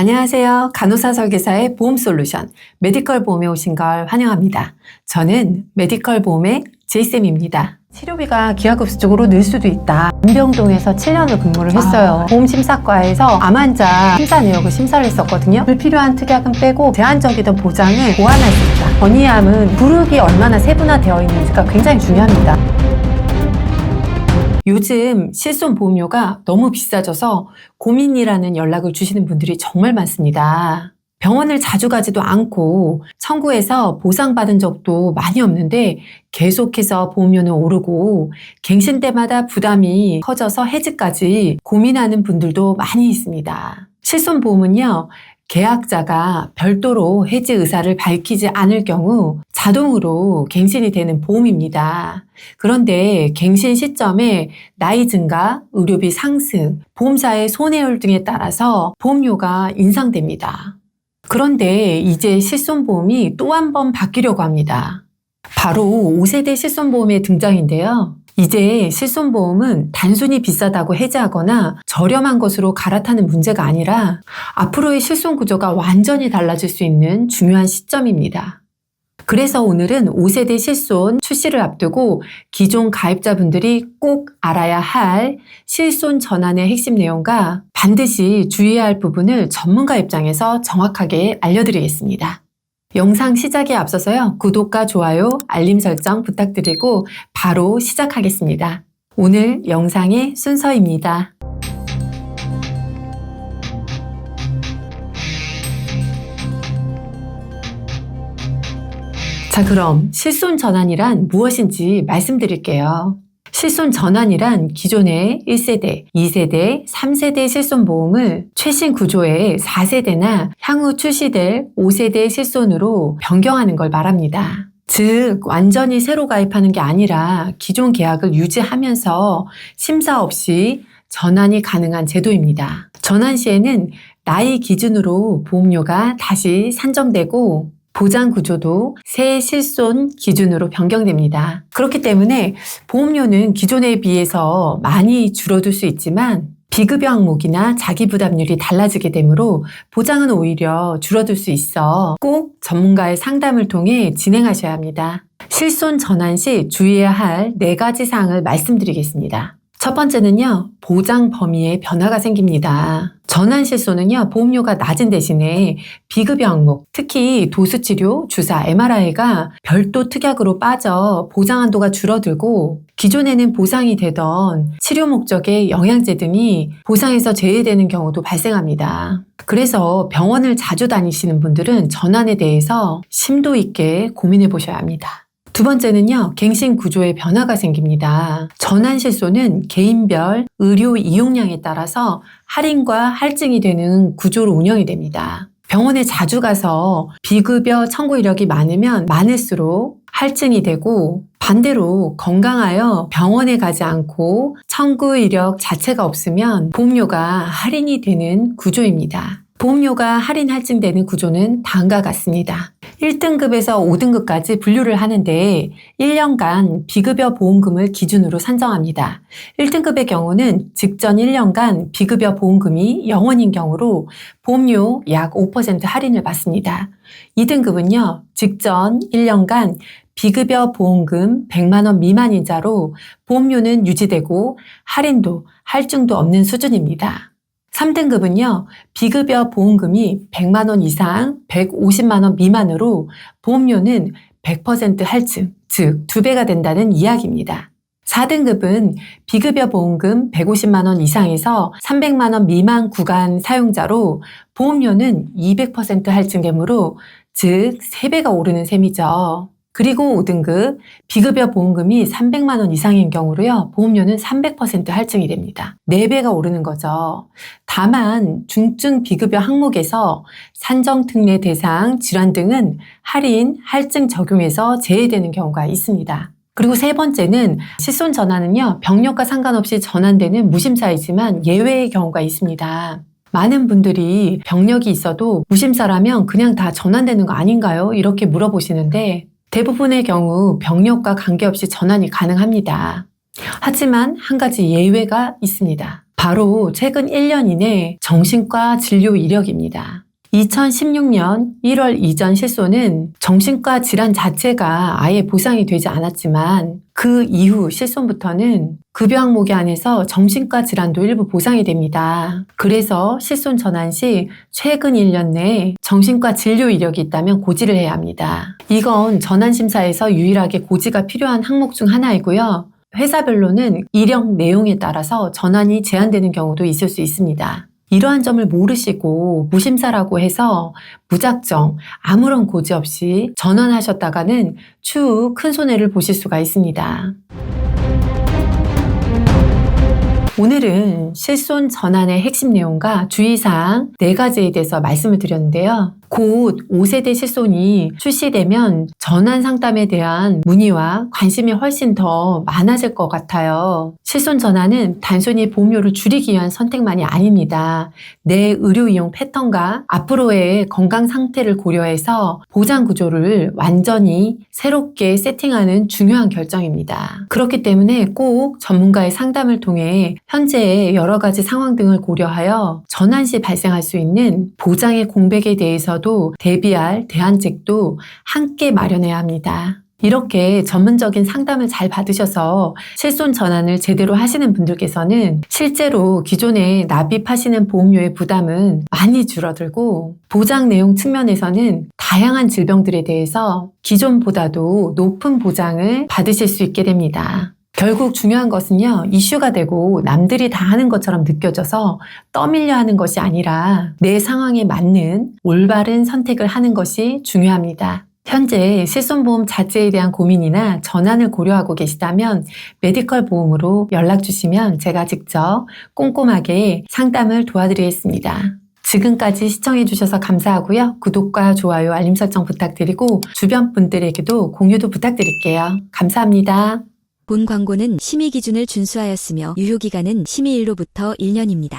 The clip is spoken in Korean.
안녕하세요. 간호사 설계사의 보험솔루션 메디컬 보험에 오신 걸 환영합니다. 저는 메디컬 보험의 제이쌤입니다. 치료비가 기하급수적으로 늘 수도 있다. 문병동에서 7년을 근무를 했어요. 보험심사과에서 암 환자 심사 내역을 심사를 했었거든요. 불필요한 특약은 빼고 제한적이던 보장을 보완할 수 있다. 건의암은 부르기 얼마나 세분화되어 있는지가 굉장히 중요합니다. 요즘 실손보험료가 너무 비싸져서 고민이라는 연락을 주시는 분들이 정말 많습니다. 병원을 자주 가지도 않고 청구해서 보상받은 적도 많이 없는데 계속해서 보험료는 오르고 갱신 때마다 부담이 커져서 해지까지 고민하는 분들도 많이 있습니다. 실손보험은요, 계약자가 별도로 해지 의사를 밝히지 않을 경우 자동으로 갱신이 되는 보험입니다. 그런데 갱신 시점에 나이 증가, 의료비 상승, 보험사의 손해율 등에 따라서 보험료가 인상됩니다. 그런데 이제 실손보험이 또 한 번 바뀌려고 합니다. 바로 5세대 실손보험의 등장인데요. 이제 실손보험은 단순히 비싸다고 해지하거나 저렴한 것으로 갈아타는 문제가 아니라 앞으로의 실손 구조가 완전히 달라질 수 있는 중요한 시점입니다. 그래서 오늘은 5세대 실손 출시를 앞두고 기존 가입자분들이 꼭 알아야 할 실손 전환의 핵심 내용과 반드시 주의해야 할 부분을 전문가 입장에서 정확하게 알려드리겠습니다. 영상 시작에 앞서서요, 구독과 좋아요, 알림 설정 부탁드리고 바로 시작하겠습니다. 오늘 영상의 순서입니다. 자, 그럼 실손 전환이란 무엇인지 말씀드릴게요. 실손 전환이란 기존의 1세대, 2세대, 3세대 실손보험을 최신 구조의 4세대나 향후 출시될 5세대 실손으로 변경하는 걸 말합니다. 즉, 완전히 새로 가입하는 게 아니라 기존 계약을 유지하면서 심사 없이 전환이 가능한 제도입니다. 전환 시에는 나이 기준으로 보험료가 다시 산정되고 보장 구조도 새 실손 기준으로 변경됩니다. 그렇기 때문에 보험료는 기존에 비해서 많이 줄어들 수 있지만 비급여 항목이나 자기부담률이 달라지게 되므로 보장은 오히려 줄어들 수 있어 꼭 전문가의 상담을 통해 진행하셔야 합니다. 실손 전환 시 주의해야 할 4가지 사항을 말씀드리겠습니다. 첫 번째는요, 보장 범위에 변화가 생깁니다. 전환 실손은요, 보험료가 낮은 대신에 비급여 항목, 특히 도수치료, 주사, MRI가 별도 특약으로 빠져 보장 한도가 줄어들고 기존에는 보상이 되던 치료 목적의 영양제 등이 보상에서 제외되는 경우도 발생합니다. 그래서 병원을 자주 다니시는 분들은 전환에 대해서 심도 있게 고민해 보셔야 합니다. 두 번째는요, 갱신 구조에 변화가 생깁니다. 전환 실손은 개인별 의료 이용량에 따라서 할인과 할증이 되는 구조로 운영이 됩니다. 병원에 자주 가서 비급여 청구 이력이 많으면 많을수록 할증이 되고 반대로 건강하여 병원에 가지 않고 청구 이력 자체가 없으면 보험료가 할인이 되는 구조입니다. 보험료가 할인 할증되는 구조는 다음과 같습니다. 1등급에서 5등급까지 분류를 하는데 1년간 비급여 보험금을 기준으로 산정합니다. 1등급의 경우는 직전 1년간 비급여 보험금이 0원인 경우로 보험료 약 5% 할인을 받습니다. 2등급은요, 직전 1년간 비급여 보험금 100만 원 미만인 자로 보험료는 유지되고 할인도 할증도 없는 수준입니다. 3등급은요, 비급여 보험금이 100만 원 이상 150만 원 미만으로 보험료는 100% 할증, 즉 2배가 된다는 이야기입니다. 4등급은 비급여 보험금 150만 원 이상에서 300만 원 미만 구간 사용자로 보험료는 200% 할증되므로 즉 3배가 오르는 셈이죠. 그리고 5등급 비급여 보험금이 300만 원 이상인 경우로요, 보험료는 300% 할증이 됩니다. 4배가 오르는 거죠. 다만 중증 비급여 항목에서 산정특례 대상 질환 등은 할인, 할증 적용에서 제외되는 경우가 있습니다. 그리고 세 번째는 실손 전환은요, 병력과 상관없이 전환되는 무심사이지만 예외의 경우가 있습니다. 많은 분들이 병력이 있어도 무심사라면 그냥 다 전환되는 거 아닌가요? 이렇게 물어보시는데 대부분의 경우 병력과 관계없이 전환이 가능합니다. 하지만 한 가지 예외가 있습니다. 바로 최근 1년 이내 정신과 진료 이력입니다. 2016년 1월 이전 실손은 정신과 질환 자체가 아예 보상이 되지 않았지만 그 이후 실손부터는 급여 항목에 한해서 정신과 질환도 일부 보상이 됩니다. 그래서 실손 전환 시 최근 1년 내에 정신과 진료 이력이 있다면 고지를 해야 합니다. 이건 전환심사에서 유일하게 고지가 필요한 항목 중 하나이고요. 회사별로는 이력 내용에 따라서 전환이 제한되는 경우도 있을 수 있습니다. 이러한 점을 모르시고 무심사라고 해서 무작정 아무런 고지 없이 전환하셨다가는 추후 큰 손해를 보실 수가 있습니다. 오늘은 실손 전환의 핵심 내용과 주의사항 4가지에 대해서 말씀을 드렸는데요. 곧 5세대 실손이 출시되면 전환 상담에 대한 문의와 관심이 훨씬 더 많아질 것 같아요. 실손 전환은 단순히 보험료를 줄이기 위한 선택만이 아닙니다. 내 의료 이용 패턴과 앞으로의 건강 상태를 고려해서 보장 구조를 완전히 새롭게 세팅하는 중요한 결정입니다. 그렇기 때문에 꼭 전문가의 상담을 통해 현재의 여러 가지 상황 등을 고려하여 전환 시 발생할 수 있는 보장의 공백에 대해서도 대비할 대안책도 함께 마련해야 합니다. 이렇게 전문적인 상담을 잘 받으셔서 실손 전환을 제대로 하시는 분들께서는 실제로 기존에 납입하시는 보험료의 부담은 많이 줄어들고 보장 내용 측면에서는 다양한 질병들에 대해서 기존보다도 높은 보장을 받으실 수 있게 됩니다. 결국 중요한 것은요, 이슈가 되고 남들이 다 하는 것처럼 느껴져서 떠밀려 하는 것이 아니라 내 상황에 맞는 올바른 선택을 하는 것이 중요합니다. 현재 실손보험 자체에 대한 고민이나 전환을 고려하고 계시다면 메디컬 보험으로 연락 주시면 제가 직접 꼼꼼하게 상담을 도와드리겠습니다. 지금까지 시청해주셔서 감사하고요. 구독과 좋아요, 알림 설정 부탁드리고 주변 분들에게도 공유도 부탁드릴게요. 감사합니다. 본 광고는 심의 기준을 준수하였으며 유효기간은 심의일로부터 1년입니다.